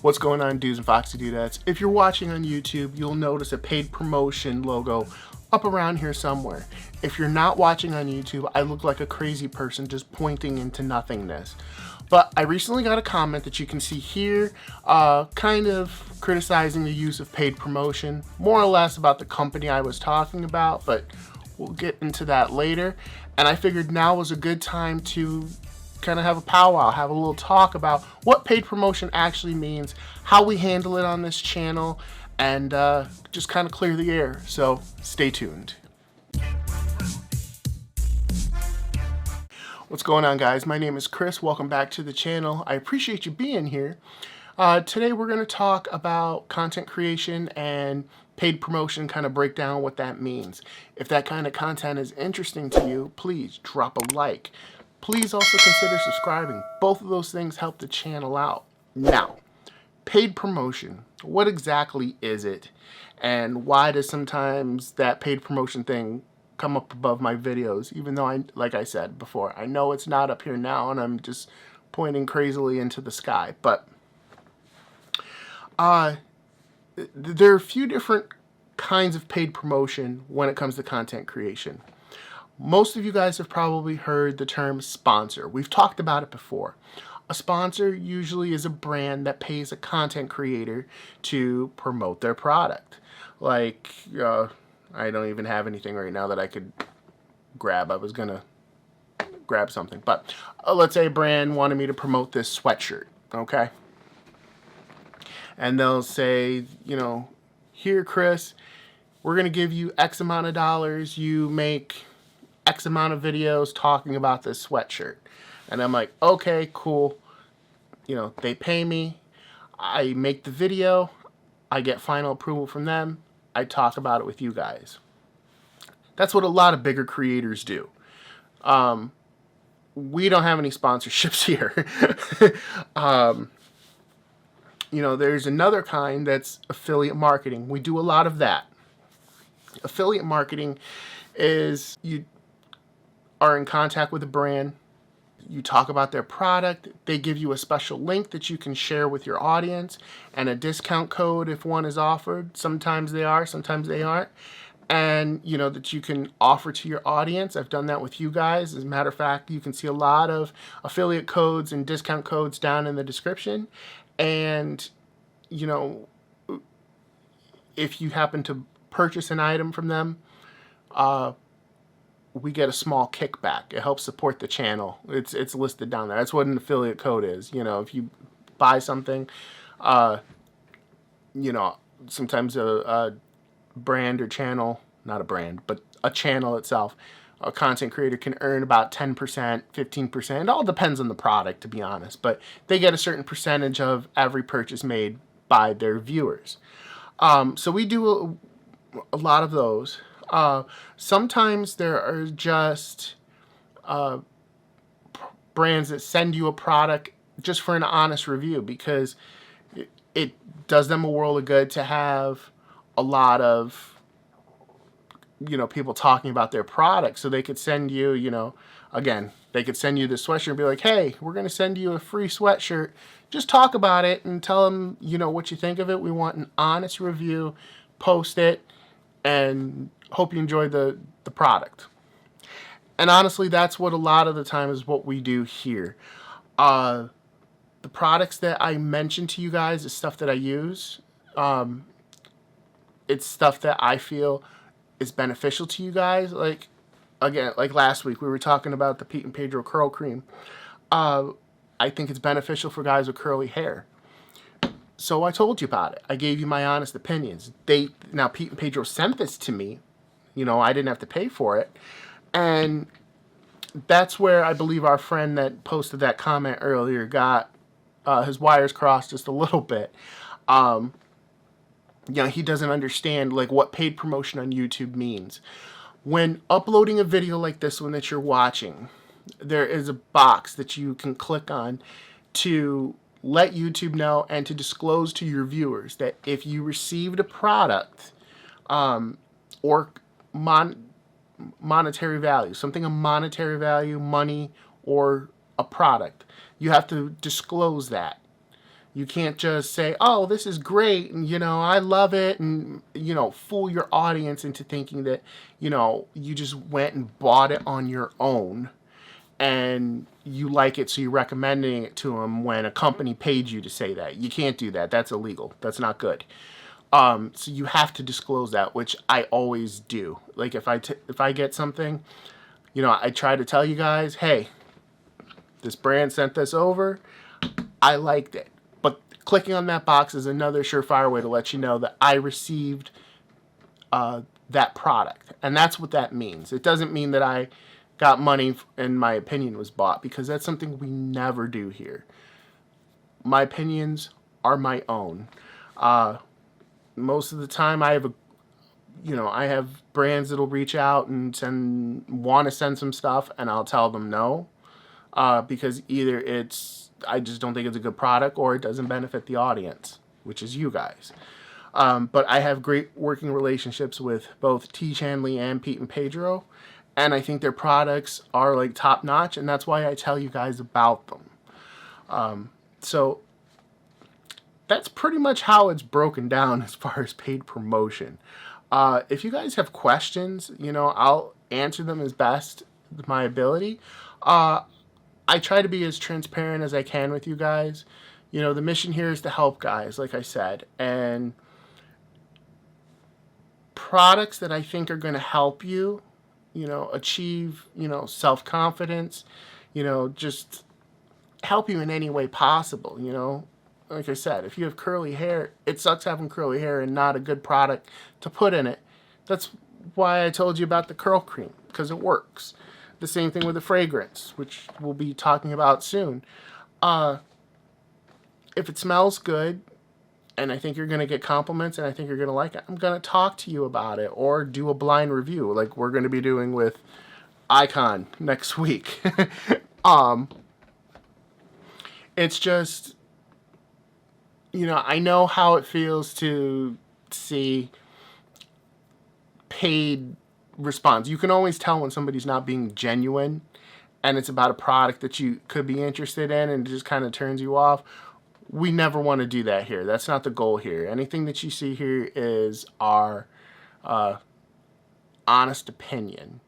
What's going on, dudes and foxy dudettes? If you're watching on YouTube, you'll notice a paid promotion logo up around here somewhere. If you're not watching on YouTube, I look like a crazy person just pointing into nothingness. But I recently got a comment that you can see here, kind of criticizing the use of paid promotion, more or less about the company I was talking about, but we'll get into that later. And I figured now was a good time to kind of have a powwow, have a little talk about what paid promotion actually means, how we handle it on this channel, and just kind of clear the air. So stay tuned. What's going on, guys? My name is Chris. Welcome back to the channel. I appreciate you being here. Today we're going to talk about content creation and paid promotion, kind of break down what that means. If that kind of content is interesting to you, please drop a like. Please also consider subscribing. Both of those things help the channel out. Now, paid promotion. What exactly is it? And why does sometimes that paid promotion thing come up above my videos? Even though, like I said before, I know it's not up here now and I'm just pointing crazily into the sky. But there are a few different kinds of paid promotion when it comes to content creation. Most of you guys have probably heard the term sponsor. We've talked about it before. A sponsor usually is a brand that pays a content creator to promote their product. Like, I don't even have anything right now that I could grab. I was going to grab something. But let's say a brand wanted me to promote this sweatshirt, okay? And they'll say, you know, here, Chris, we're going to give you X amount of dollars. You make X amount of videos talking about this sweatshirt. And I'm like, okay, cool. You know, they pay me. I make the video. I get final approval from them. I talk about it with you guys. That's what a lot of bigger creators do. We don't have any sponsorships here. You know, there's another kind that's affiliate marketing. We do a lot of that. Affiliate marketing is you are in contact with a brand, you talk about their product, they give you a special link that you can share with your audience, and a discount code if one is offered. Sometimes they are, sometimes they aren't. And, you know, that you can offer to your audience. I've done that with you guys. As a matter of fact, you can see a lot of affiliate codes and discount codes down in the description. And, you know, if you happen to purchase an item from them, we get a small kickback. It helps support the channel. It's listed down there. That's what an affiliate code is. You know, if you buy something, you know, sometimes a brand or channel, not a brand, but a channel itself, a content creator can earn about 10%, 15%. It all depends on the product, to be honest, but they get a certain percentage of every purchase made by their viewers. So we do a lot of those. Sometimes there are just brands that send you a product just for an honest review, because it does them a world of good to have a lot of, you know, people talking about their product. So they could send you, you know, again, they could send you the sweatshirt and be like, hey, we're going to send you a free sweatshirt. Just talk about it and tell them, you know, what you think of it. We want an honest review. Post it and hope you enjoy the product. And honestly, that's what a lot of the time is what we do here. The products that I mentioned to you guys is stuff that I use. It's stuff that I feel is beneficial to you guys. Like, again, like last week, we were talking about the thewellroundeddude curl cream. I think it's beneficial for guys with curly hair. So I told you about it. I gave you my honest opinions. Now thewellroundeddude sent this to me. You know, I didn't have to pay for it. And that's where I believe our friend that posted that comment earlier got his wires crossed just a little bit. You know, he doesn't understand like what paid promotion on YouTube means. When uploading a video like this one that you're watching, there is a box that you can click on to let YouTube know and to disclose to your viewers that if you received a product or monetary value, something of monetary value, money, or a product, you have to disclose that. You can't just say, oh, this is great, and, you know, I love it, and, you know, fool your audience into thinking that, you know, you just went and bought it on your own, and you like it, so you're recommending it to them when a company paid you to say that. You can't do that. That's illegal. That's not good. So you have to disclose that, which I always do. Like, if I get something, you know, I try to tell you guys, hey, this brand sent this over. I liked it. But clicking on that box is another surefire way to let you know that I received that product. And that's what that means. It doesn't mean that I got money and my opinion was bought, because that's something we never do here. My opinions are my own. Most of the time I have brands that'll reach out and want to send some stuff, and I'll tell them no, because either I just don't think it's a good product, or it doesn't benefit the audience, which is you guys. But I have great working relationships with both thechandley and Pete and Pedro, and I think their products are like top notch, and that's why I tell you guys about them. So that's pretty much how it's broken down as far as paid promotion. If you guys have questions, you know, I'll answer them as best my ability. I try to be as transparent as I can with you guys. You know, the mission here is to help guys, like I said, and products that I think are going to help you, you know, achieve, you know, self-confidence, you know, just help you in any way possible, you know. Like I said, if you have curly hair, it sucks having curly hair and not a good product to put in it. That's why I told you about the curl cream, because it works. The same thing with the fragrance, which we'll be talking about soon. If it smells good, and I think you're going to get compliments, and I think you're going to like it, I'm going to talk to you about it, or do a blind review, like we're going to be doing with Icon next week. It's just, you know, I know how it feels to see paid response. You can always tell when somebody's not being genuine and it's about a product that you could be interested in and it just kind of turns you off. We never want to do that here. That's not the goal here. Anything that you see here is our honest opinion.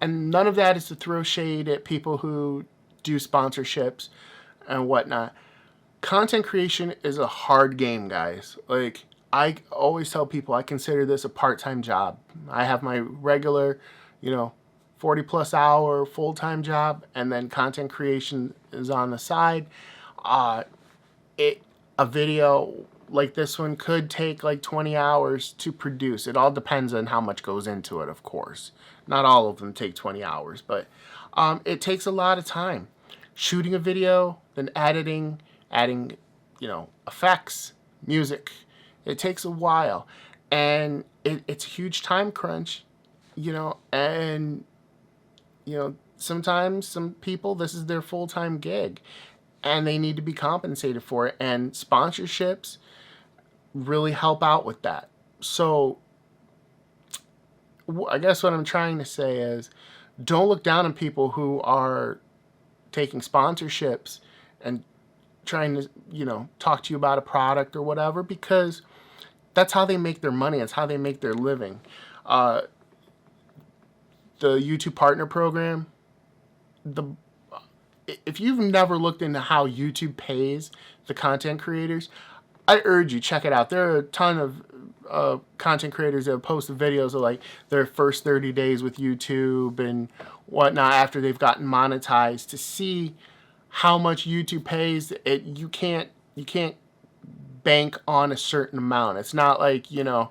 And none of that is to throw shade at people who do sponsorships and whatnot. Content creation is a hard game, guys. Like, I always tell people I consider this a part-time job. I have my regular, you know, 40-plus hour full-time job, and then content creation is on the side. A video like this one could take like 20 hours to produce. It all depends on how much goes into it, of course. Not all of them take 20 hours, but it takes a lot of time. Shooting a video, then editing, adding, you know, effects, music. It takes a while, and it's a huge time crunch, you know, and, you know, sometimes some people, this is their full-time gig, and they need to be compensated for it, and sponsorships really help out with that. So I guess what I'm trying to say is, don't look down on people who are taking sponsorships and trying to, you know, talk to you about a product or whatever, because that's how they make their money. It's how they make their living. The YouTube Partner Program, if you've never looked into how YouTube pays the content creators, I urge you, check it out. There are a ton of content creators that have posted videos of like their first 30 days with YouTube and whatnot after they've gotten monetized, to see how much YouTube pays. You can't bank on a certain amount. It's not like, you know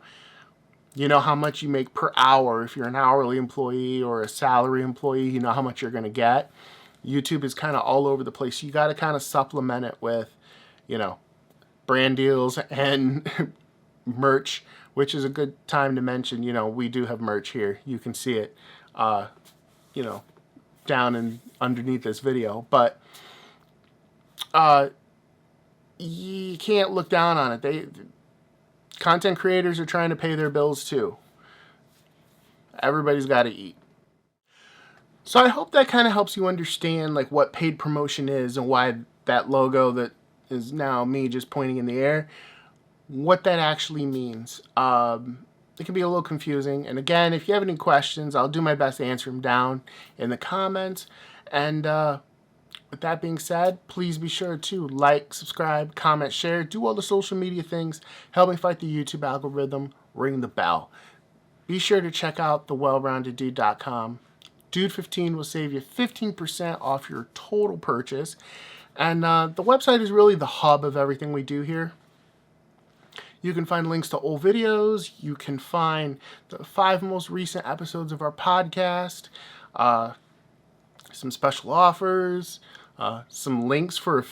how much you make per hour. If you're an hourly employee or a salary employee, you know how much you're going to get. YouTube is kind of all over the place. You got to kind of supplement it with, you know, brand deals and merch, which is a good time to mention, you know, we do have merch here. You can see it, you know, down and underneath this video. But you can't look down on it. Content creators are trying to pay their bills too. Everybody's got to eat. So I hope that kind of helps you understand like what paid promotion is and why that logo that is now me just pointing in the air. What that actually means. It can be a little confusing. And again, if you have any questions, I'll do my best to answer them down in the comments. And with that being said, please be sure to like, subscribe, comment, share, do all the social media things. Help me fight the YouTube algorithm. Ring the bell. Be sure to check out thewellroundeddude.com. Dude15 will save you 15% off your total purchase. And the website is really the hub of everything we do here. You can find links to old videos. You can find the 5 most recent episodes of our podcast. Some special offers. Some links for,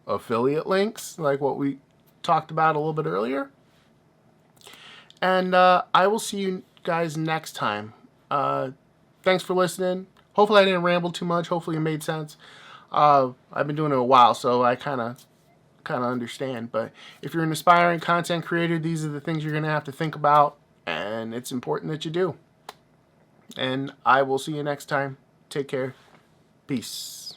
affiliate links, like what we talked about a little bit earlier. And I will see you guys next time. Thanks for listening. Hopefully I didn't ramble too much. Hopefully it made sense. I've been doing it a while, so I kind of understand. But if you're an aspiring content creator, these are the things you're going to have to think about, and it's important that you do. And I will see you next time. Take care. Peace.